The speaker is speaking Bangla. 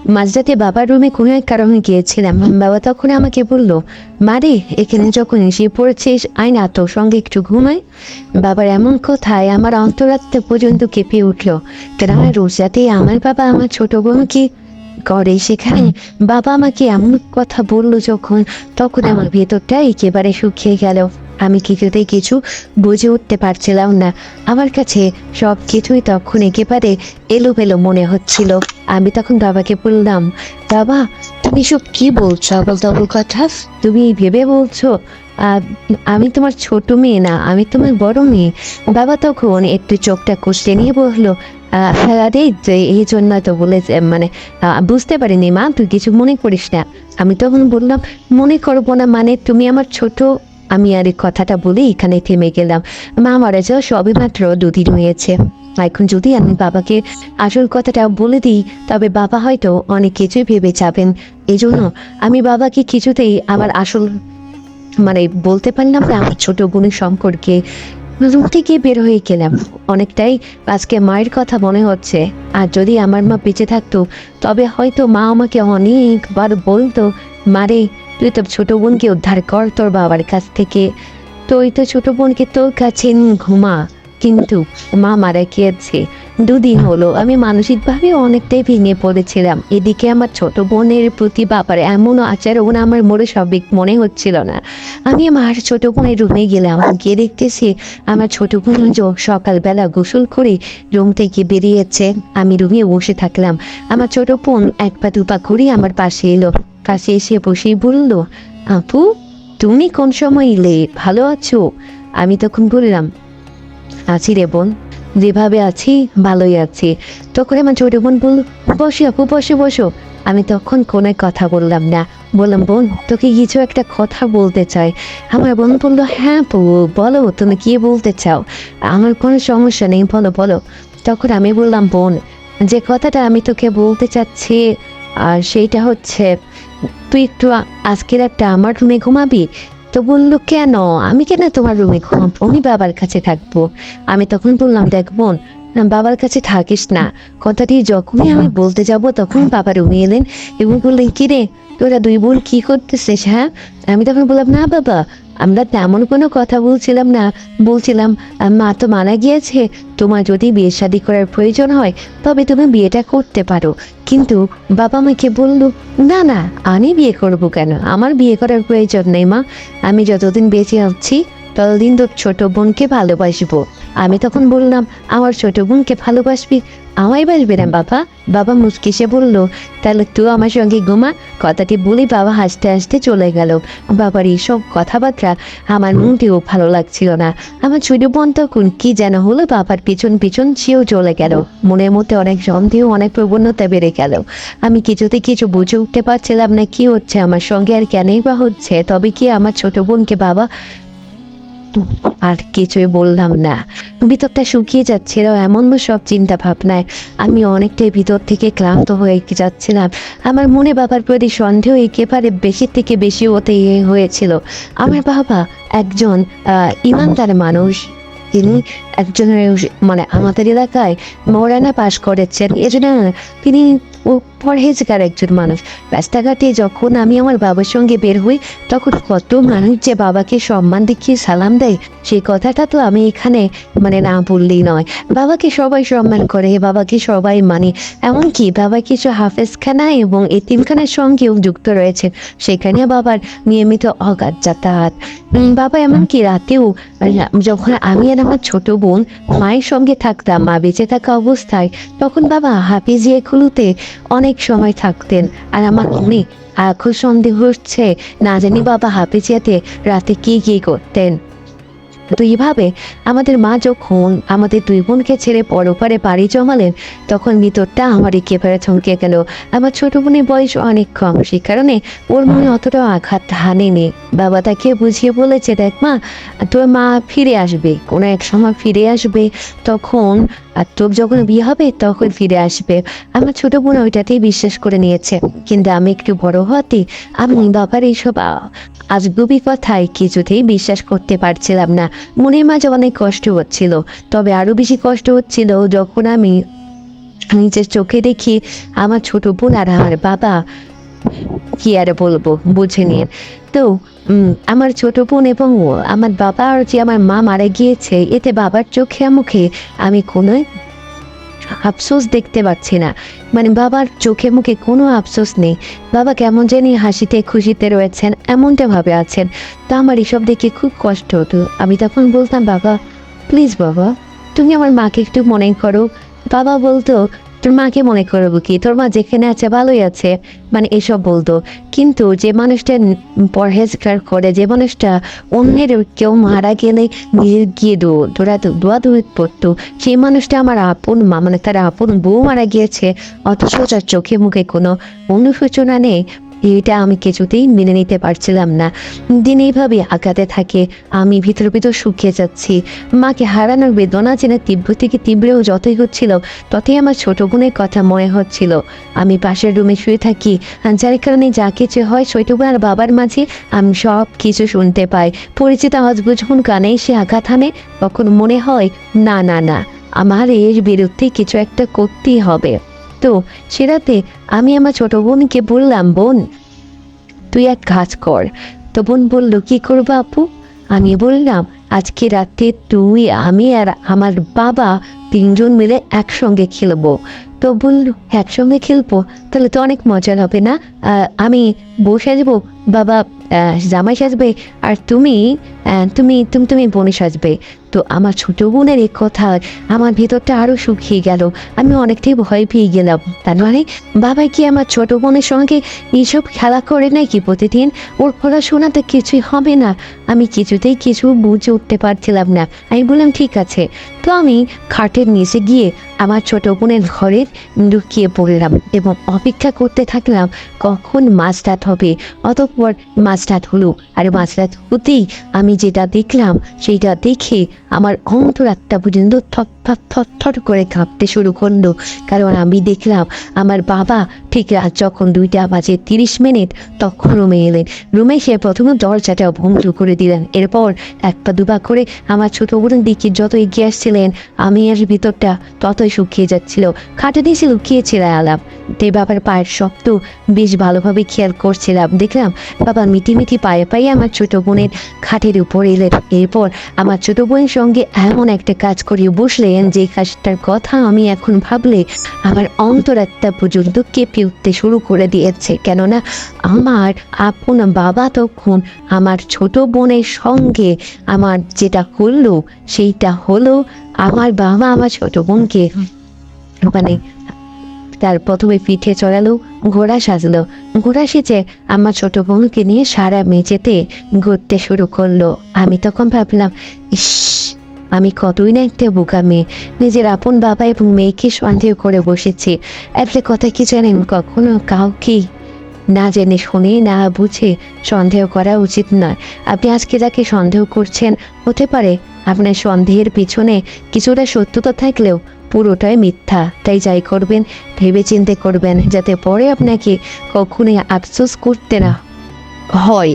মাঝরাতে বাবার রুমে কোনো এক কারণে গিয়েছিলাম। বাবা তখন আমাকে বলল, মারে এখানে যখন এসে পড়েছিস আয় না তোর সঙ্গে একটু ঘুমাই। বাবার এমন কথায় আমার অন্তরাত্মা পর্যন্ত কেঁপে উঠল। কেননা রোজ রাতে আমার বাবা আমার ছোট বোনকে করে সেখানে বাবা আমাকে এমন কথা বললো যখন, তখন আমার ভেতরটা একেবারে শুকিয়ে গেল। আমি কিছুতেই কিছু বুঝে উঠতে পারছিলাম না। আমার কাছে সব কিছুই তখন একেবারে এলোমেলো মনে হচ্ছিল। আমি তখন বাবাকে বললাম, বাবা তুমি সব কি বলছো আবল তাবল কথা? তুমি ভেবে বলছো আমি তোমার ছোট মেয়ে না, আমি তোমার বড় মেয়ে। বাবা তখন একটু চোখটা কষে নিয়ে বললো, আরে এই জন্য তো বলে মানে বুঝতে পারিনি মা, তুই কিছু মনে করিস না। আমি তখন বললাম, মনে করবো না মানে তুমি আমার ছোট। আমি আর এই কথাটা বলে এখানে থেমে গেলাম। মা মারা যাওয়া সবে মাত্র 2 দিন হয়েছে। এখন যদি আমি বাবাকে আসল কথাটা বলে দিই তবে বাবা হয়তো অনেক কিছুই ভেবে যাবেন। এই জন্য আমি বাবাকে কিছুতেই আমার আসল মানে বলতে পারলাম না আমার ছোট বোনের সম্পর্কে। রুম থেকে বের হয়ে গেলাম। অনেকটাই আজকে মায়ের কথা মনে হচ্ছে। আর যদি আমার মা বেঁচে থাকতো তবে হয়তো মা আমাকে অনেকবার বলতো, মারে তুই তোর ছোট বোনকে উদ্ধার কর তোর বাবার কাছ থেকে, তুই তো ছোট বোনকে তোর কাছে ঘুমা। কিন্তু মা মারা গিয়েছে 2 দিন হলো। আমি মানসিকভাবে অনেকটাই ভেঙে পড়েছিলাম। এদিকে আমার ছোট বোনের প্রতি বাবার এমন আচরণ আমার মোড়ে স্বাভাবিক মনে হচ্ছিল না। আমি আমার ছোট বোনের রুমে গেলাম, গিয়ে দেখতেছি আমার ছোট বোন সকালবেলা গোসল করে রুম থেকে বেরিয়েছে। আমি রুমে বসে থাকলাম। আমার ছোট বোন 1 পা 2 পা করে আমার পাশে এলো। পাশে এসে বসেই বলল, আপু তুমি কোন সময় এলে, ভালো আছো? আমি তখন বললাম, আছি রে বোন, যেভাবে আছি ভালোই আছি। তখন আমার ছোট বোন বলল, বসো আপু বসো বসো। আমি তখন কোনো কথা বললাম না। বললাম, বোন তোকে কিছু একটা কথা বলতে চাই। আমার বোন বললো, হ্যাঁ আপু বলো তুমি কি বলতে চাও, আমার কোনো সমস্যা নেই, বলো বলো। তখন আমি বললাম, বোন যে কথাটা আমি তোকে বলতে চাচ্ছি আর সেইটা হচ্ছে, তুই একটু আজকের একটা আমার রুমে ঘুমাবি। তো বললো, কেন আমি কেন তোমার রুমে ঘুমাবো, আমি বাবার কাছে থাকবো। আমি তখন বললাম, দেখ বোন বাবার কাছে থাকিস না। কথাটি যখনই আমি বলতে যাব তখন বাবা রুমে এলেন এবং বললেন, কিরে তোরা 2 বোন কি করতেছিস? হ্যাঁ, আমি তখন বললাম, না বাবা আমরা তেমন কোনো কথা বলছিলাম না, বলছিলাম মা তো মারা গিয়েছে, তোমার যদি বিয়ে শাদী করার প্রয়োজন হয় তবে তুমি বিয়েটা করতে পারো। কিন্তু বাবা আমাকে বলল, না না আমি বিয়ে করব কেন, আমার বিয়ে করার প্রয়োজন নেই মা, আমি যতদিন বেঁচে আছি ততদিন তোর ছোট বোনকে ভালোবাসবো। আমি তখন বললাম, আমার ছোট বোনকে ভালোবাসবি, আমায় বাসবে না বাবা? বাবা মুচকিসে বলল, তাহলে তুই আমার সঙ্গে ঘুমা। কথাটি বলি বাবা হাসতে হাসতে চলে গেল। বাবার এইসব কথাবার্তা আমার মনটিও ভালো লাগছিল না। আমার ছোট বোন তখন কি যেন হলো, বাবার পিছন পিছন সেও চলে গেল। মনের মধ্যে অনেক সন্দেহ, অনেক প্রবণতা বেড়ে গেল। আমি কিছুতে কিছু বুঝে উঠতে পারছিলাম না কি হচ্ছে আমার সঙ্গে আর কেনই বা হচ্ছে। তবে কি আমার ছোট বোনকে বাবা আর কিছুই বললাম না। ভিতরটা শুকিয়ে যাচ্ছিল এমন সব চিন্তা ভাবনায় আমি অনেকটাই ভিতর থেকে ক্লান্ত হয়ে যাচ্ছিলাম। আমার মনে বাবার প্রতি সন্দেহ একেবারে বেশি থেকে বেশি হতে হয়েছিল। আমার বাবা একজন ইমানদার মানুষ। তিনি একজন মানে আমাদের এলাকায় মৌলানা পাশ করেছেন, এজন্য তিনি ও পরহেজগার একজন মানুষ। রাস্তাঘাটে যখন আমি আমার বাবার সঙ্গে বের হই তখন কত মানুষ যে বাবাকে সম্মান দেখিয়ে সালাম দেয়, সেই কথাটা তো আমি এখানে মানে না বললেই নয়। বাবাকে সবাই সম্মান করে, বাবাকে সবাই মানে, এমনকি বাবা কিছু হাফেজখানা এবং এতিমখানার সঙ্গেও যুক্ত রয়েছে, সেখানে বাবার নিয়মিত অগাধ যাতায়াত। বাবা এমনকি রাতেও যখন আমি আর আমার ছোট বোন মায়ের সঙ্গে থাকতাম, মা বেঁচে থাকা অবস্থায়, তখন বাবা হাফিজিয়া খুলুতে অনেক সময় থাকতেন। আর আমার মনে এখন সন্দেহ হচ্ছে না জানি বাবা হাফিজিয়াতে রাতে কি কি করতেন। তো এইভাবে আমাদের মা যখন আমাদের 2 বোনকে ছেড়ে পরপারে পাড়ি জমালেন তখন ভিতরটা আমার একেবারে থমকে গেল। আমার ছোট বোনের বয়স অনেক কম, সে কারণে ওর মনে অতটা আঘাত হানেনি। বাবা তাকে বুঝিয়ে বলেছে, দেখ মা তোর মা ফিরে আসবে, কোনো এক সময় ফিরে আসবে, তখন আর তোর যখন বিয়ে হবে তখন ফিরে আসবে। আমার ছোট বোন ওইটাতেই বিশ্বাস করে নিয়েছে। কিন্তু আমি একটু বড় হতে আমি বাবার এইসব আজগুবি কথায় কিছুতেই বিশ্বাস করতে পারছিলাম না। মনের মাঝে অনেক কষ্ট হচ্ছিল, তবে আরো বেশি কষ্ট হচ্ছিল যখন আমি নিজের চোখে দেখি আমার ছোট বোন আর আমার বাবা, কি আর বলবো, বুঝে নিন। তো আমার ছোট বোন এবং আমার বাবা আর যে আমার মা মারা গিয়েছে, এতে বাবার চোখে মুখে আমি কোনো আফসোস দেখতে পাচ্ছি না। মানে বাবার চোখে মুখে কোনো আফসোস নেই। বাবা কেমন জানি হাসিতে খুশিতে রয়েছেন, এমনটা ভাবে আছেন। তা আমার এসব দেখে খুব কষ্ট হতো। আমি তখন বলতাম, বাবা প্লিজ বাবা, তুমি আমার মাকে একটু মনে করো। বাবা বলতো, তোর মাকে মনে করবো কি, তোর মা যেখানে আছে ভালোই আছে, মানে এসব বলতো। কিন্তু যে মানুষটা পরহেজগার করে, যে মানুষটা অন্যের কেউ মারা গেলে নিজের গিয়ে দোয়া পড়তো, সেই মানুষটা আমার আপন মা, মানে তার আপন বউ মারা গিয়েছে, অথচ তার চোখে মুখে কোনো অনুশোচনা নেই। এটা আমি কিছুতেই মেনে নিতে পারছিলাম না। দিন এইভাবে আঘাতে থাকে, আমি ভিতর ভিতর শুকিয়ে যাচ্ছি। মাকে হারানোর বেদনা যেন তীব্র থেকে তীব্রও যতই হচ্ছিল, ততই আমার ছোট বোনের কথা মনে হচ্ছিল। আমি পাশের রুমে শুয়ে থাকি, যার কারণে যা কিছু হয় ছোট বোন আর বাবার মাঝে আমি সব কিছু শুনতে পাই। পরিচিত আওয়াজ যখন কানে এসে আঘাত হানে, তখন মনে হয় না না না, আমার এর বিরুদ্ধে কিছু একটা করতেই হবে। তো সে রাতে আমি আমার ছোট বোনকে বললাম, বোন তুই এক কাজ কর। তো বোন বলল, কি করবো আপু? আমি বললাম, আজকে রাতে তুই, আমি আর আমার বাবা তিনজন মিলে একসঙ্গে খেলবো। তো বলল, একসঙ্গে খেলবো? তাহলে তো অনেক মজার হবে না? আমি বউ সাজবো, বাবা জামাই সাজবে, আর তুমি তুমি তুমি তুমি বোনে সাজবে। তো আমার ছোট বোনের এই কথা আমার ভেতরটা আরো শুকিয়ে গেল। আমি অনেকটাই ভয় পেয়ে গেলাম। তার মানে বাবা কি আমার ছোট বোনের সঙ্গে এইসব খেলা করে নাকি প্রতিদিন? ওর পড়াশোনাতে কিছুই হবে না। আমি কিছুতেই কিছু বুঝে উঠতে পারছিলাম না। আমি বললাম, ঠিক আছে। তো আমি খাটের নিচে গিয়ে আমার ছোট বোনের ঘরে লুকিয়ে পড়লাম এবং অপেক্ষা করতে থাকলাম কখন মাছ রাত হবে। অতঃপর মাছ রাত হলো, আর মাছ রাত হতেই আমি যেটা দেখলাম, সেইটা দেখে আমার অন্তরাত্মা পর্যন্ত থট করে কাঁপতে শুরু করলো। কারণ আমি দেখলাম আমার বাবা ঠিক রাত যখন 2:30 তখন রুমে এলেন। রুমে সে প্রথমে দরজাটা বন্ধ করে দিলেন। এরপর এক পা দুপা করে আমার ছোট বোনের দিকে যত এগিয়ে আসছিলেন, আমি এর ভিতরটা ততই শুকিয়ে যাচ্ছিল। খাটে দিয়েছিল লুকিয়েছিল আলাপ। তে বাবার পায়ের শব্দ বেশ ভালোভাবে খেয়াল করছিলাম। দেখলাম বাবা মিটি পায়ে পায়ে আমার ছোট বোনের খাটের উপর এলেন। এরপর আমার ছোট বোনের সঙ্গে এমন একটা কাজ করিয়ে বসলেন, যে কাজটার কথা আমি এখন ভাবলে আমার অন্তরাত্মা পর্যন্ত কেঁপে উঠতে শুরু করে দিয়েছে। কেননা আমার আপন বাবা তখন আমার ছোট বোনের সঙ্গে আমার যেটা করলো, সেইটা হলো আমার বাবা আমার ছোট বোনকে মানে তার প্রথমে পিঠে চড়ালো, ঘোড়া সাজলো। ঘোড়া সেজে আমার ছোট বোনকে নিয়ে সারা মেঝেতে ঘুরতে শুরু করলো। আমি তখন ভাবলাম, ইস, আমি কতই না একটা বোকা মেয়ে, নিজের আপন বাবা এবং মেয়েকে সন্দেহ করে বসেছি। একটা কথা কি জানেন, কখনো কাউকে না জেনে শুনে না বুঝে সন্দেহ করা উচিত নয়। আপনি আজকে যাকে সন্দেহ করছেন, হতে পারে আপনার সন্দেহের পিছনে কিছুটা সত্যতা থাকলেও পুরোটাই মিথ্যা। তাই যাই করবেন ভেবে চিন্তে করবেন, যাতে পরে আপনাকে কখনোই আফসোস করতে না হয়।